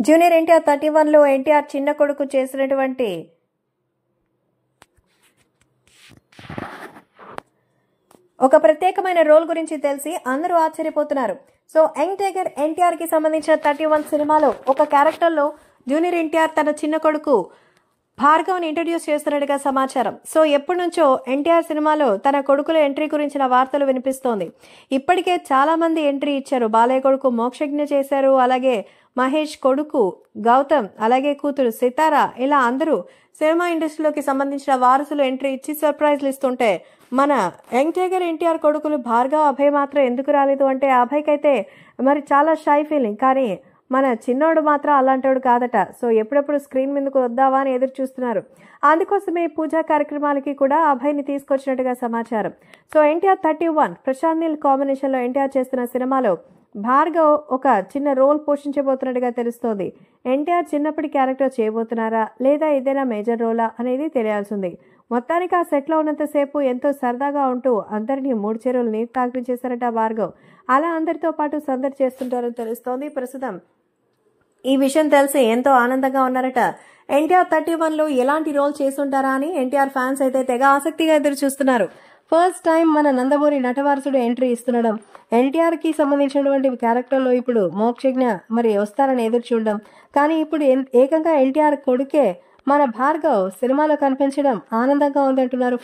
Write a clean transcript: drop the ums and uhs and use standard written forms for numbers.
Junior NTR 31లో NTR చిన్న కొడుకు చేసినటువంటి ఒక ప్రత్యేకమైన రోల్ గురించి తెలిసి అందరూ ఆశ్చర్యపోతున్నారు. సో యంగ్ టైగర్ ఎన్టీఆర్ కి సంబంధించిన 31 సినిమాలో ఒక క్యారెక్టర్ లో జూనియర్ ఎన్టీఆర్ తన చిన్న కొడుకు భార్గవ్ని ఇంట్రడ్యూస్ చేస్తున్నట్టుగా సమాచారం. సో ఎప్పటి నుంచో ఎన్టీఆర్ సినిమాలో తన కొడుకుల ఎంట్రీ గురించిన వార్తలు వినిపిస్తోంది. ఇప్పటికే చాలా మంది ఎంట్రీ ఇచ్చారు. బాలయ్య కొడుకు మోక్షజ్ఞ చేశారు, అలాగే మహేష్ కొడుకు గౌతమ్, అలాగే కూతురు సితారా, ఇలా అందరూ సినిమా ఇండస్ట్రీలోకి సంబంధించిన వారసులు ఎంట్రీ ఇచ్చి సర్ప్రైజ్లు ఇస్తుంటే మన యంగ్ టైగర్ ఎన్టీఆర్ కొడుకులు భార్గవ్, అభయ్ మాత్రం ఎందుకు రాలేదు అంటే అభయ్కైతే మరి చాలా షై ఫీలింగ్, కానీ మన చిన్నోడు మాత్రం అలాంటోడు కాదట. సో ఎప్పుడెప్పుడు స్క్రీన్ మీదకు వద్దావా అని ఎదురు చూస్తున్నారు. అందుకోసమే పూజా కార్యక్రమాలకి కూడా అభయ్ని తీసుకొచ్చినట్టుగా సమాచారం. సో ఎన్టీఆర్ 31 ప్రశాంత్ నీల్ కాంబినేషన్లో ఎన్టీఆర్ చేస్తున్న సినిమాలో భార్గవ్ ఒక చిన్న రోల్ పోషించబోతున్నట్టుగా తెలుస్తోంది. ఎన్టీఆర్ చిన్నప్పటి క్యారెక్టర్ చేయబోతున్నారా లేదా ఏదైనా మేజర్ రోలా అనేది తెలియాల్సింది. మొత్తానికి ఆ సెట్లో ఉన్నంతసేపు ఎంతో సరదాగా ఉంటూ అందరినీ 3 చెరువులు నీరు తాగిపించేశారట భార్గవ్. అలా అందరితో పాటు సందడి చేస్తుంటారని తెలుస్తోంది. ప్రస్తుతం ఈ విషయం తెలిసి ఎంతో ఆనందంగా ఉన్నారట. ఎన్టీఆర్ 31లో ఎలాంటి రోల్ చేసుంటారా అని ఎన్టీఆర్ ఫ్యాన్స్ అయితే తెగ ఆసక్తిగా ఎదురు చూస్తున్నారు. ఫస్ట్ టైం మన నందమూరి నటవారసుడు ఎంట్రీ ఇస్తుండడం, ఎన్టీఆర్ కి సంబంధించినటువంటి క్యారెక్టర్లో ఇప్పుడు మోక్షజ్ఞ మరి వస్తారని ఎదురు చూడడం, కానీ ఇప్పుడు ఏకంగా ఎన్టీఆర్ కొడుకే మన భార్గవ్ సినిమాలో కనిపించడం ఆనందంగా ఉందంటున్నారు.